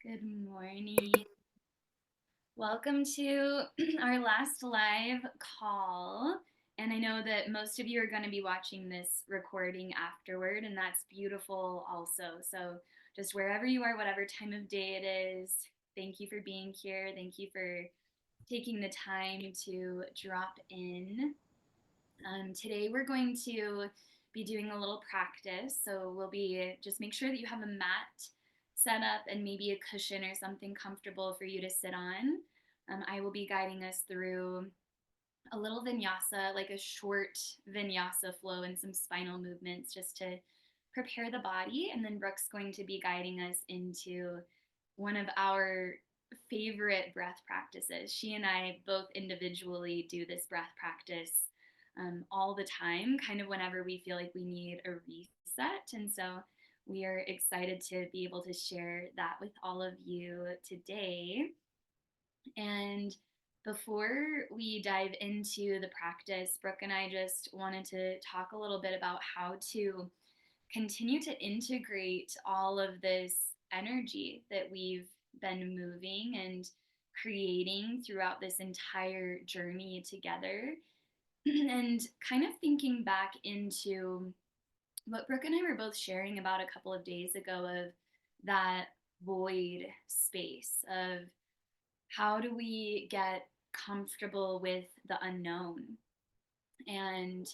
Good morning. Welcome to our last live call. And I know that most of you are going to be watching this recording afterward, and that's beautiful also. So, just wherever you are, whatever time of day it is, thank you for being here. Thank you for taking the time to drop in. Today, we're going to be doing a little practice. So, we'll be just make sure that you have a mat set up and maybe a cushion or something comfortable for you to sit on. I will be guiding us through a little vinyasa, like a short vinyasa flow and some spinal movements just to prepare the body. And then Brooke's going to be guiding us into one of our favorite breath practices. She and I both individually do this breath practice all the time, kind of whenever we feel like we need a reset. And so we are excited to be able to share that with all of you today. And before we dive into the practice, Brooke and I just wanted to talk a little bit about how to continue to integrate all of this energy that we've been moving and creating throughout this entire journey together. And kind of thinking back into what Brooke and I were both sharing about a couple of days ago of that void space of how do we get comfortable with the unknown, and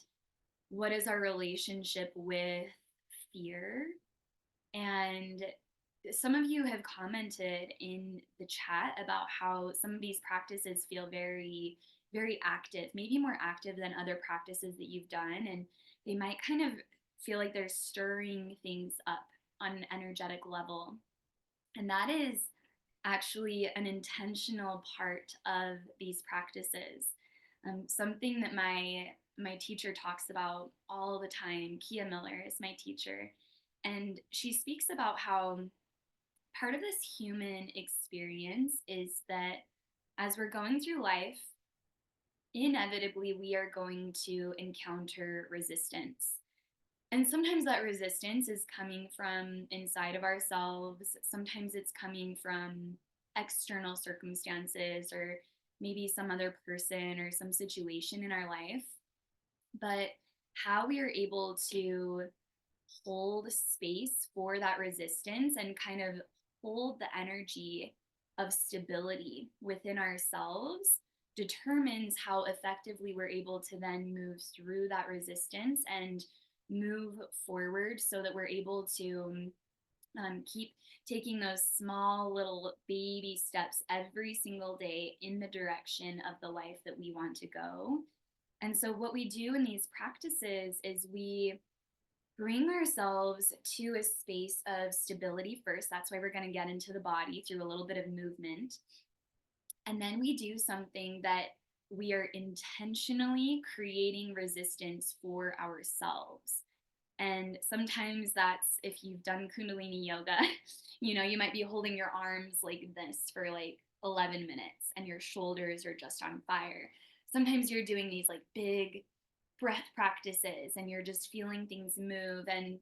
what is our relationship with fear. And some of you have commented in the chat about how some of these practices feel very, very active, maybe more active than other practices that you've done. And they might kind of feel like they're stirring things up on an energetic level. And that is actually an intentional part of these practices. Something that my teacher talks about all the time, Kia Miller is my teacher, and she speaks about how part of this human experience is that as we're going through life, inevitably we are going to encounter resistance. And sometimes that resistance is coming from inside of ourselves. Sometimes it's coming from external circumstances or maybe some other person or some situation in our life. But how we are able to hold space for that resistance and kind of hold the energy of stability within ourselves determines how effectively we're able to then move through that resistance and move forward so that we're able to keep taking those small little baby steps every single day in the direction of the life that we want to go. And so, what we do in these practices is we bring ourselves to a space of stability first. That's why we're going to get into the body through a little bit of movement. And then we do something that we are intentionally creating resistance for ourselves. And sometimes that's if you've done Kundalini yoga, you might be holding your arms like this for like 11 minutes and your shoulders are just on fire. Sometimes you're doing these like big breath practices and you're just feeling things move. And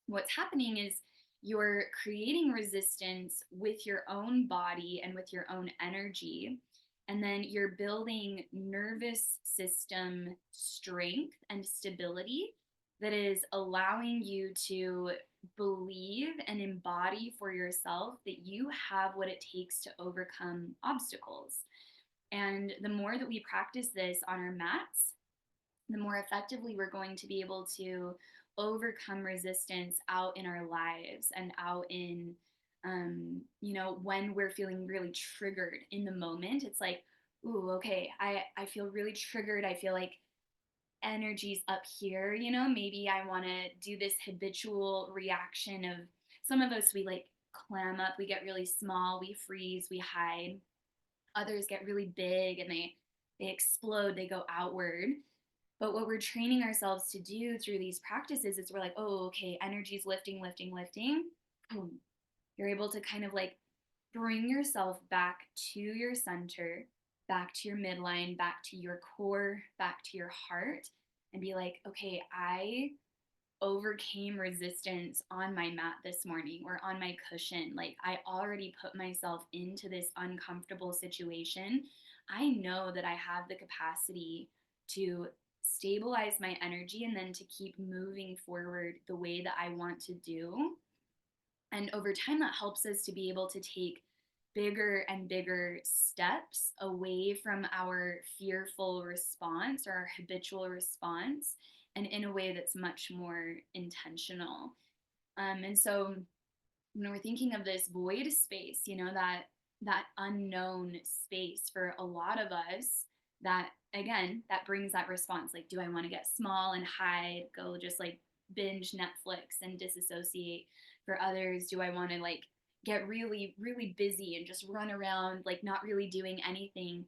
what's happening is you're creating resistance with your own body and with your own energy. And then you're building nervous system strength and stability that is allowing you to believe and embody for yourself that you have what it takes to overcome obstacles. And the more that we practice this on our mats, the more effectively we're going to be able to overcome resistance out in our lives and out in when we're feeling really triggered in the moment. It's like, ooh, okay, I feel really triggered. I feel like energy's up here, maybe I want to do this habitual reaction of, some of us, we like clam up, we get really small, we freeze, we hide. Others get really big and they explode, they go outward. But what we're training ourselves to do through these practices is we're like, oh, okay, energy's lifting, lifting, lifting. Boom. You're able to kind of like bring yourself back to your center, back to your midline, back to your core, back to your heart, and be like, okay, I overcame resistance on my mat this morning or on my cushion. Like I already put myself into this uncomfortable situation. I know that I have the capacity to stabilize my energy and then to keep moving forward the way that I want to do. And over time, that helps us to be able to take bigger and bigger steps away from our fearful response or our habitual response, and in a way that's much more intentional. And so when we're thinking of this void space, that unknown space for a lot of us, that again, that brings that response like, do I want to get small and hide, go just like binge Netflix and disassociate? For others, do I want to like get really, really busy and just run around, like not really doing anything?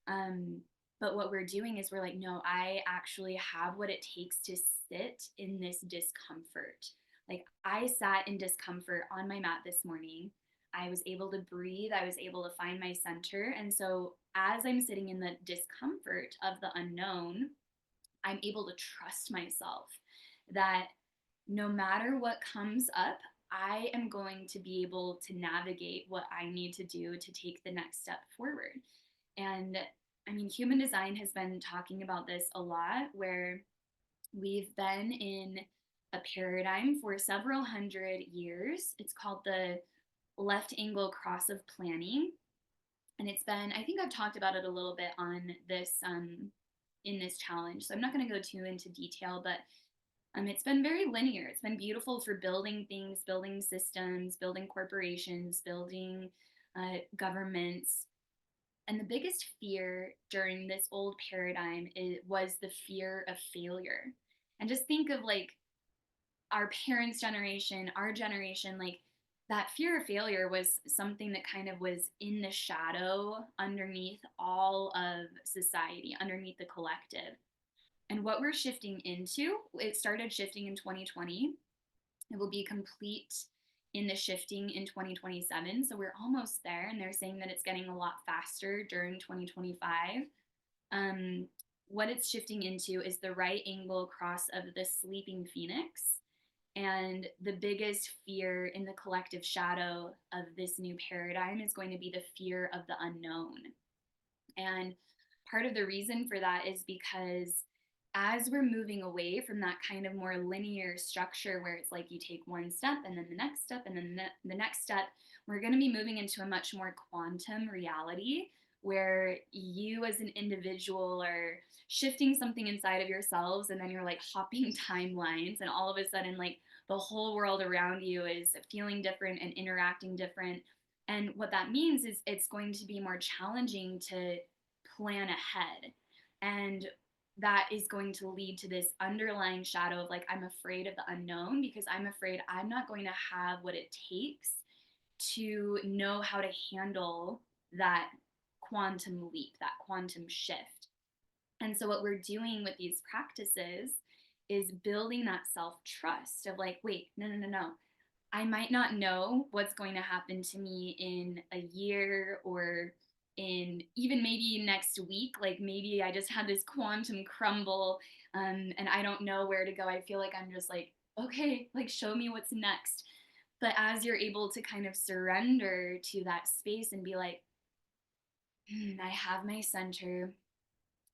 Um, but what we're doing is we're like, no, I actually have what it takes to sit in this discomfort. Like I sat in discomfort on my mat this morning. I was able to breathe. I was able to find my center. And so as I'm sitting in the discomfort of the unknown, I'm able to trust myself that no matter what comes up, I am going to be able to navigate what I need to do to take the next step forward. And I mean, human design has been talking about this a lot, where we've been in a paradigm for several hundred years. It's called the left angle cross of planning. And it's been, I think I've talked about it a little bit on this in this challenge. So I'm not going to go too into detail, but it's been very linear. It's been beautiful for building things, building systems, building corporations, building governments. And the biggest fear during this old paradigm was the fear of failure. And just think of like our parents' generation, our generation, like that fear of failure was something that kind of was in the shadow underneath all of society, underneath the collective. And what we're shifting into, it started shifting in 2020. It will be complete in the shifting in 2027. So we're almost there. And they're saying that it's getting a lot faster during 2025. Um, what it's shifting into is the right angle cross of the sleeping phoenix. And the biggest fear in the collective shadow of this new paradigm is going to be the fear of the unknown. And part of the reason for that is because as we're moving away from that kind of more linear structure where it's like you take one step and then the next step and then the next step, we're going to be moving into a much more quantum reality where you as an individual are shifting something inside of yourselves, and then you're like hopping timelines, and all of a sudden like the whole world around you is feeling different and interacting different. And what that means is it's going to be more challenging to plan ahead. And that is going to lead to this underlying shadow of like, I'm afraid of the unknown because I'm afraid I'm not going to have what it takes to know how to handle that quantum leap, that quantum shift. And so, what we're doing with these practices is building that self trust of like, wait, no, no, no, no. I might not know what's going to happen to me in a year or in even maybe next week. Like maybe I just had this quantum crumble, and I don't know where to go. I feel like I'm just like, okay, like show me what's next. But as you're able to kind of surrender to that space and be like, I have my center,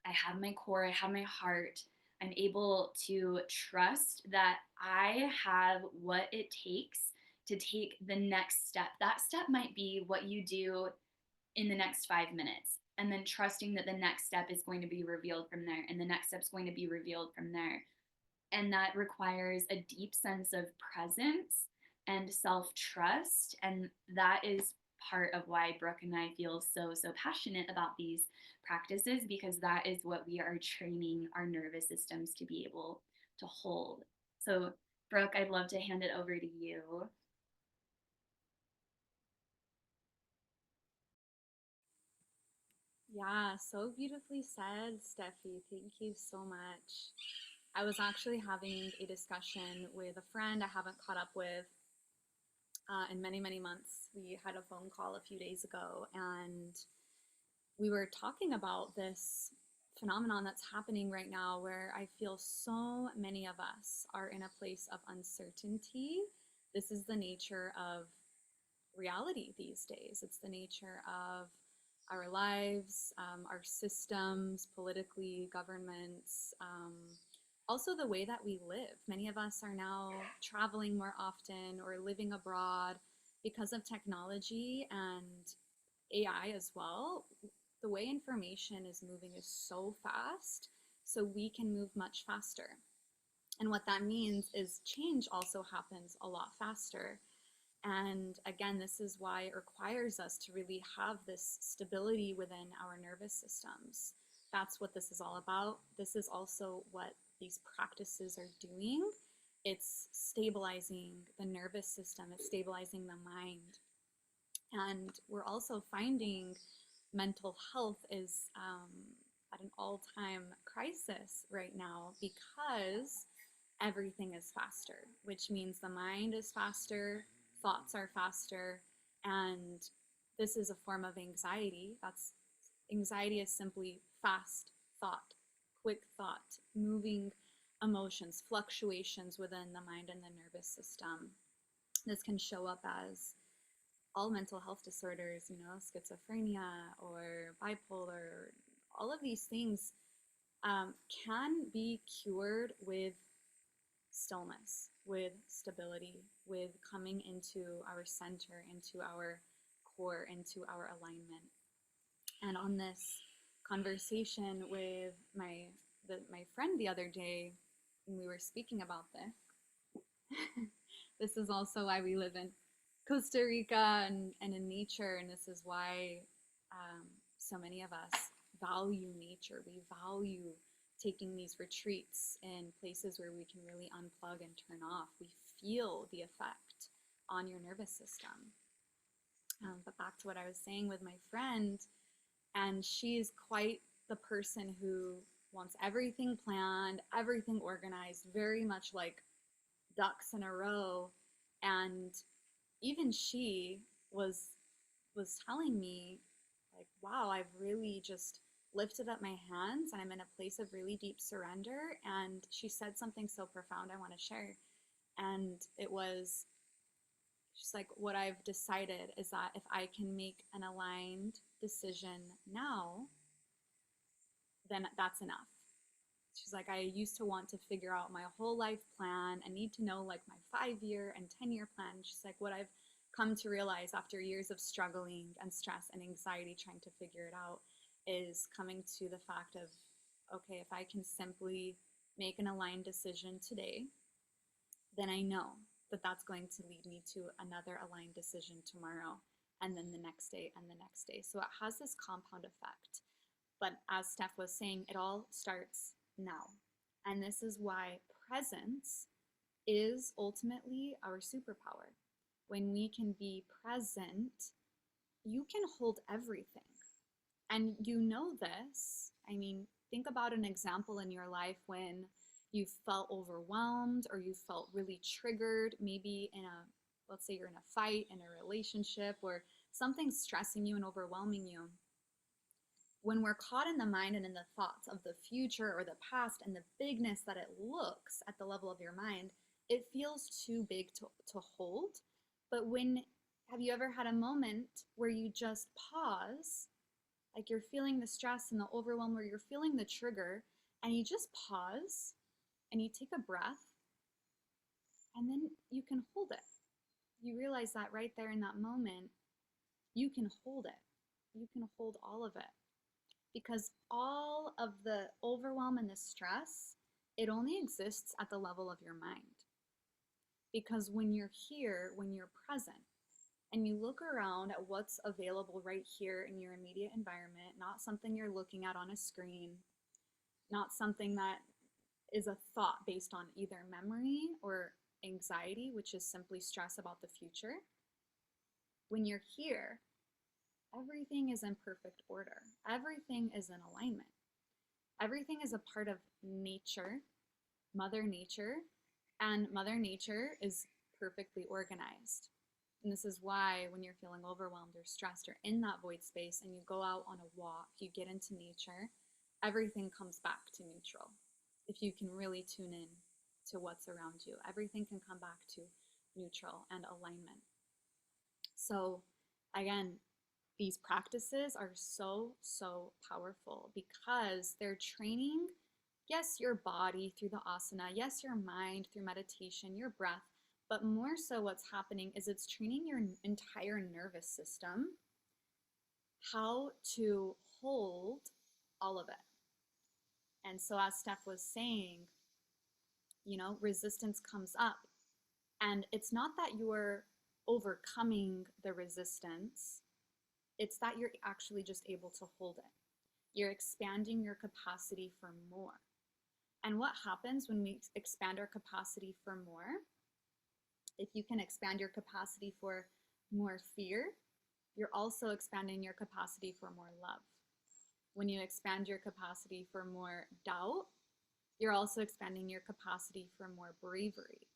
I have my core, I have my heart. I'm able to trust that I have what it takes to take the next step. That step might be what you do in the next 5 minutes, and then trusting that the next step is going to be revealed from there, and the next step is going to be revealed from there. And that requires a deep sense of presence and self trust. And that is part of why Brooke and I feel so passionate about these practices, because that is what we are training our nervous systems to be able to hold. So, Brooke, I'd love to hand it over to you. Yeah, so beautifully said, Steffi. Thank you so much. I was actually having a discussion with a friend I haven't caught up with in many, many months. We had a phone call a few days ago, and we were talking about this phenomenon that's happening right now where I feel so many of us are in a place of uncertainty. This is the nature of reality these days. It's the nature of our lives, our systems, politically, governments, also the way that we live. Many of us are now traveling more often or living abroad because of technology and AI as well. The way information is moving is so fast, so we can move much faster. And what that means is change also happens a lot faster. And again, this is why it requires us to really have this stability within our nervous systems. That's what this is all about. This is also what these practices are doing. It's stabilizing the nervous system, it's stabilizing the mind. And we're also finding mental health is at an all time crisis right now because everything is faster, which means the mind is faster, thoughts are faster, and this is a form of anxiety. That's anxiety is simply fast thought, quick thought, moving emotions, fluctuations within the mind and the nervous system. This can show up as all mental health disorders, schizophrenia or bipolar, all of these things can be cured with stillness, with stability, with coming into our center, into our core, into our alignment. And on this conversation with my friend the other day, when we were speaking about this, this is also why we live in Costa Rica and in nature, and this is why so many of us value nature. We value taking these retreats in places where we can really unplug and turn off. We feel the effect on your nervous system. But back to what I was saying with my friend, and she's quite the person who wants everything planned, everything organized, very much like ducks in a row. And even she was telling me, like, wow, I've really just lifted up my hands and I'm in a place of really deep surrender. And she said something so profound I want to share. And it was, she's like, what I've decided is that if I can make an aligned decision now, then that's enough. She's like, I used to want to figure out my whole life plan and need to know like my 5-year and 10-year plan. She's like, what I've come to realize after years of struggling and stress and anxiety trying to figure it out is coming to the fact of, okay, if I can simply make an aligned decision today, then I know that that's going to lead me to another aligned decision tomorrow, and then the next day and the next day. So it has this compound effect. But as Steph was saying, it all starts now. And this is why presence is ultimately our superpower. When we can be present, you can hold everything. And you know this. I mean, think about an example in your life when you felt overwhelmed or you felt really triggered, maybe let's say you're in a fight, in a relationship, or something's stressing you and overwhelming you. When we're caught in the mind and in the thoughts of the future or the past and the bigness that it looks at the level of your mind, it feels too big to hold. But have you ever had a moment where you just pause, like you're feeling the stress and the overwhelm, where you're feeling the trigger, and you just pause and you take a breath, and then you can hold it. You realize that right there in that moment, you can hold it. You can hold all of it. Because all of the overwhelm and the stress, it only exists at the level of your mind. Because when you're here, when you're present, and you look around at what's available right here in your immediate environment, not something you're looking at on a screen, not something that is a thought based on either memory or anxiety, which is simply stress about the future. When you're here, everything is in perfect order. Everything is in alignment. Everything is a part of nature, Mother Nature, and Mother Nature is perfectly organized. And this is why when you're feeling overwhelmed or stressed or in that void space and you go out on a walk, you get into nature, everything comes back to neutral. If you can really tune in to what's around you, everything can come back to neutral and alignment. So, again, these practices are so, so powerful because they're training, yes, your body through the asana, yes, your mind through meditation, your breath, but more so what's happening is it's training your entire nervous system how to hold all of it. And so, as Steph was saying, resistance comes up. And it's not that you're overcoming the resistance, it's that you're actually just able to hold it. You're expanding your capacity for more. And what happens when we expand our capacity for more? If you can expand your capacity for more fear, you're also expanding your capacity for more love. When you expand your capacity for more doubt, you're also expanding your capacity for more bravery.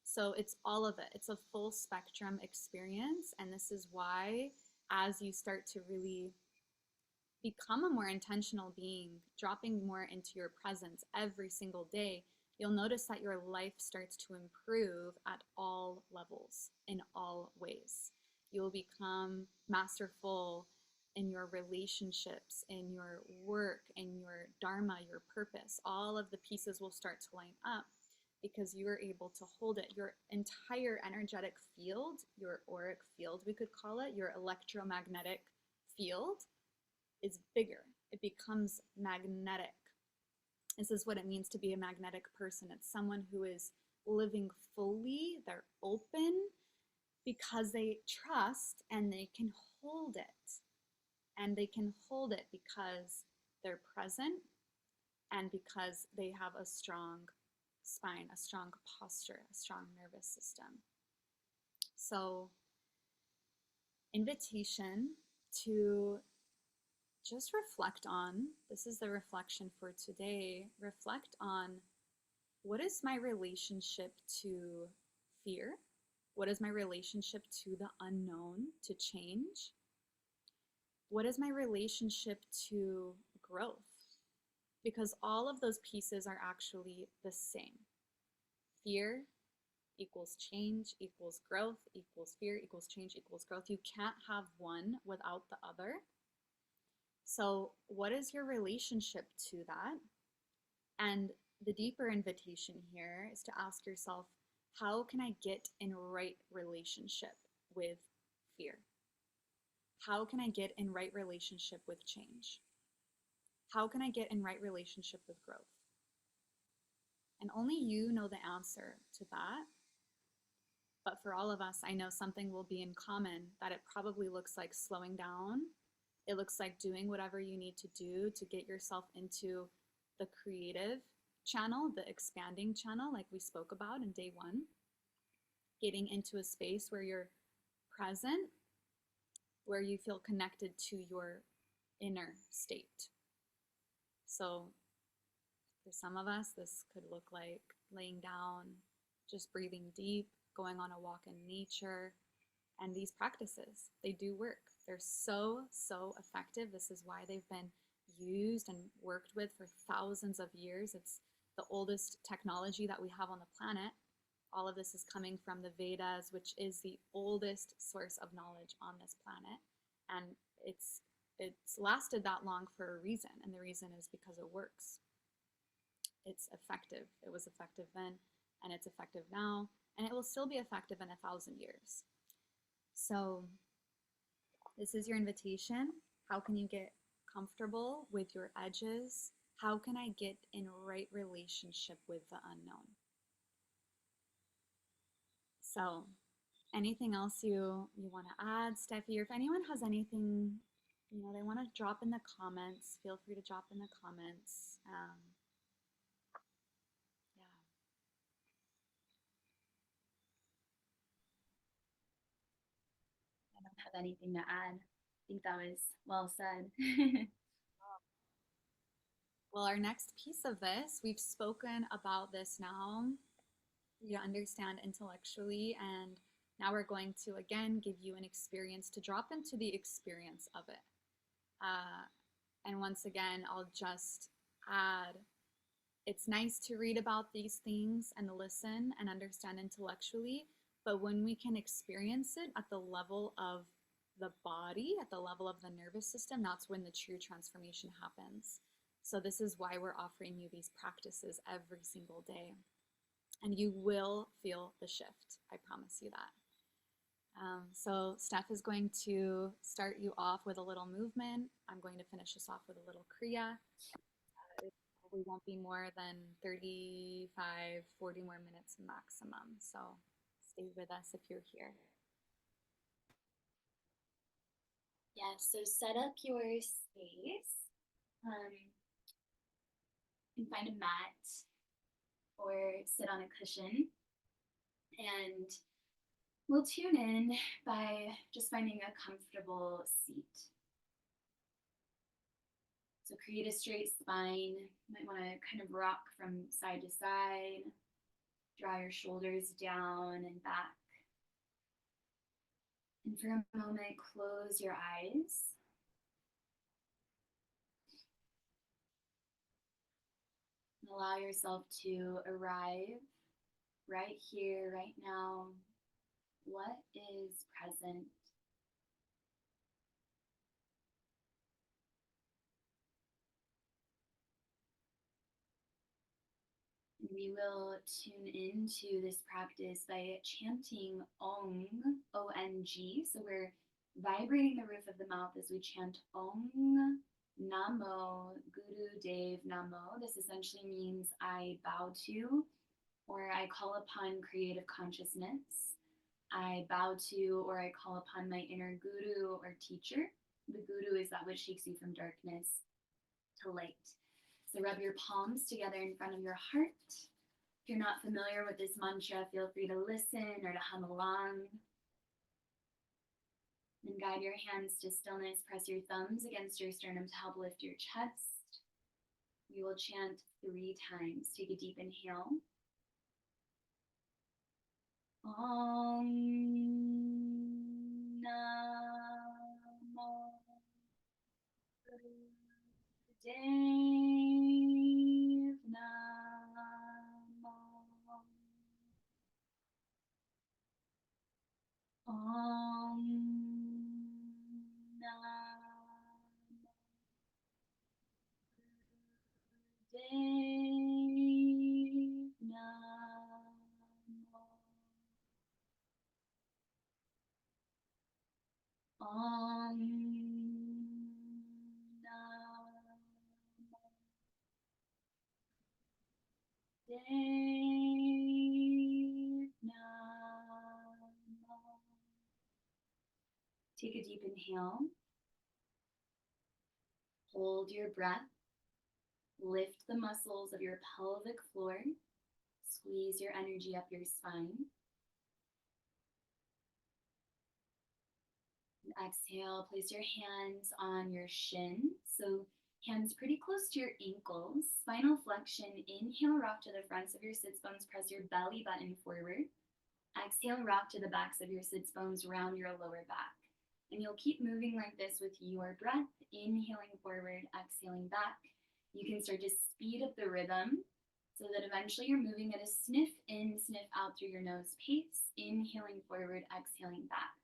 So it's all of it. It's a full spectrum experience. And this is why, as you start to really become a more intentional being, dropping more into your presence every single day, you'll notice that your life starts to improve at all levels, in all ways. You'll become masterful in your relationships, in your work, in your dharma, your purpose. All of the pieces will start to line up because you are able to hold it. Your entire energetic field, your auric field, we could call it, your electromagnetic field, is bigger. It becomes magnetic. This is what it means to be a magnetic person. It's someone who is living fully, they're open because they trust and they can hold it. And they can hold it because they're present and because they have a strong spine, a strong posture, a strong nervous system. So, invitation to just reflect on, this is the reflection for today, reflect on what is my relationship to fear? What is my relationship to the unknown, to change? What is my relationship to growth? Because all of those pieces are actually the same. Fear equals change equals growth equals fear equals change equals growth. You can't have one without the other. So, what is your relationship to that? And the deeper invitation here is to ask yourself, how can I get in right relationship with fear? How can I get in right relationship with change? How can I get in right relationship with growth? And only you know the answer to that. But for all of us, I know something will be in common, that it probably looks like slowing down. It looks like doing whatever you need to do to get yourself into the creative channel, the expanding channel, like we spoke about in day one. Getting into a space where you're present, where you feel connected to your inner state. So for some of us, this could look like laying down, just breathing deep, going on a walk in nature. And these practices, they do work. They're so, so effective. This is why they've been used and worked with for thousands of years. It's the oldest technology that we have on the planet. All of this is coming from the Vedas, which is the oldest source of knowledge on this planet. And it's lasted that long for a reason. And the reason is because it works. It's effective. It was effective then, and it's effective now, and it will still be effective in 1,000 years. So this is your invitation. How can you get comfortable with your edges? How can I get in right relationship with the unknown? So anything else you want to add, Steffi? Or if anyone has anything, they want to drop in the comments, feel free to drop in the comments. Yeah. I don't have anything to add. I think that was well said. Well, our next piece of this, we've spoken about this now. You understand intellectually, and now we're going to again give you an experience to drop into the experience of it. And once again, I'll just add. It's nice to read about these things and listen and understand intellectually, but when we can experience it at the level of the body, at the level of the nervous system, that's when the true transformation happens. So, this is why we're offering you these practices every single day. And you will feel the shift. I promise you that. So Steph is going to start you off with a little movement. I'm going to finish us off with a little Kriya. It probably won't be more than 35, 40 more minutes maximum. So stay with us if you're here. Yes, so set up your space and find a mat or sit on a cushion. And we'll tune in by just finding a comfortable seat. So create a straight spine. You might want to kind of rock from side to side. Draw your shoulders down and back. And for a moment, close your eyes. And allow yourself to arrive right here, right now. What is present? And we will tune into this practice by chanting Ong, O-N-G. So we're vibrating the roof of the mouth as we chant Ong Namo Guru Dev Namo. This essentially means I bow to, or I call upon creative consciousness. I bow to, or I call upon my inner guru or teacher. The guru is that which takes you from darkness to light. So rub your palms together in front of your heart. If you're not familiar with this mantra, feel free to listen or to hum along. Then guide your hands to stillness. Press your thumbs against your sternum to help lift your chest. We will chant 3 times. Take a deep inhale. Om Namo Dev Namo. Om Namo Dev Namo. Om Namo Dev Namo. Take a deep inhale. Hold your breath. Lift the muscles of your pelvic floor. Squeeze your energy up your spine. And exhale, place your hands on your shin. So hands pretty close to your ankles. Spinal flexion. Inhale, rock to the fronts of your sits bones. Press your belly button forward. Exhale, rock to the backs of your sits bones, round your lower back. And you'll keep moving like this with your breath, inhaling forward, exhaling back. You can start to speed up the rhythm so that eventually you're moving at a sniff in, sniff out through your nose pace, inhaling forward, exhaling back.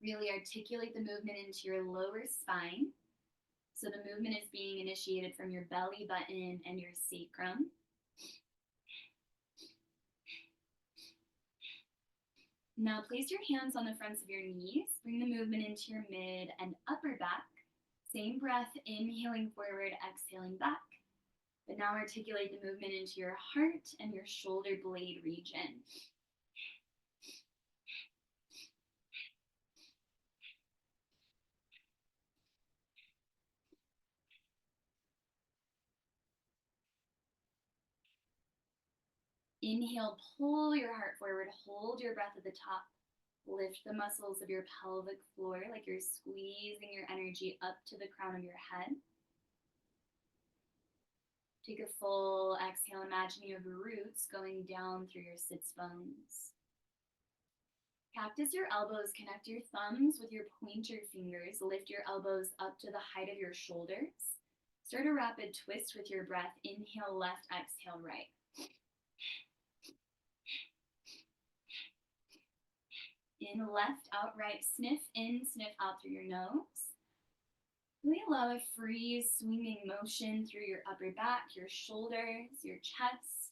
Really articulate the movement into your lower spine. So the movement is being initiated from your belly button and your sacrum. Now place your hands on the fronts of your knees. Bring the movement into your mid and upper back. Same breath, inhaling forward, exhaling back. But now articulate the movement into your heart and your shoulder blade region. Inhale, pull your heart forward, hold your breath at the top. Lift the muscles of your pelvic floor like you're squeezing your energy up to the crown of your head. Take a full exhale. Imagine you have roots going down through your sits bones. Cactus your elbows. Connect your thumbs with your pointer fingers. Lift your elbows up to the height of your shoulders. Start a rapid twist with your breath. Inhale left, exhale right. In left, out right. Sniff in, sniff out through your nose. Really allow a free swinging motion through your upper back, your shoulders, your chest.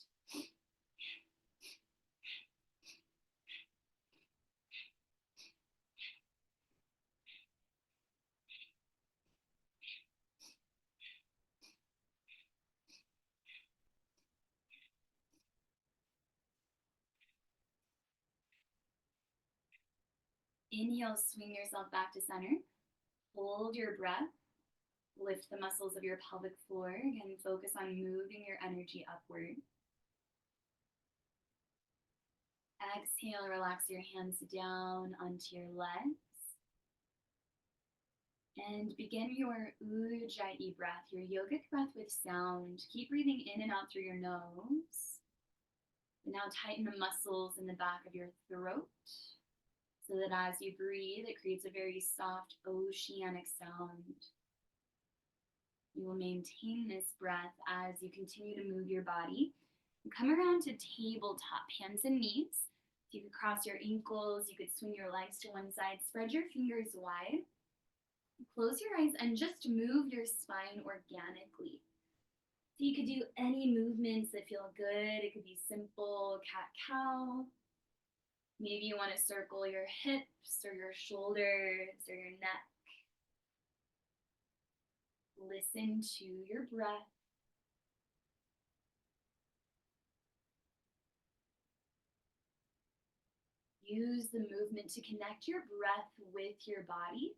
Inhale, swing yourself back to center. Hold your breath. Lift the muscles of your pelvic floor. Again, focus on moving your energy upward. Exhale, relax your hands down onto your legs. And begin your Ujjayi breath, your yogic breath with sound. Keep breathing in and out through your nose. And now tighten the muscles in the back of your throat so that as you breathe, it creates a very soft oceanic sound. You will maintain this breath as you continue to move your body. And come around to tabletop, hands and knees. So you could cross your ankles, you could swing your legs to one side, spread your fingers wide. Close your eyes and just move your spine organically. So you could do any movements that feel good. It could be simple cat-cow. Maybe you want to circle your hips or your shoulders or your neck. Listen to your breath. Use the movement to connect your breath with your body.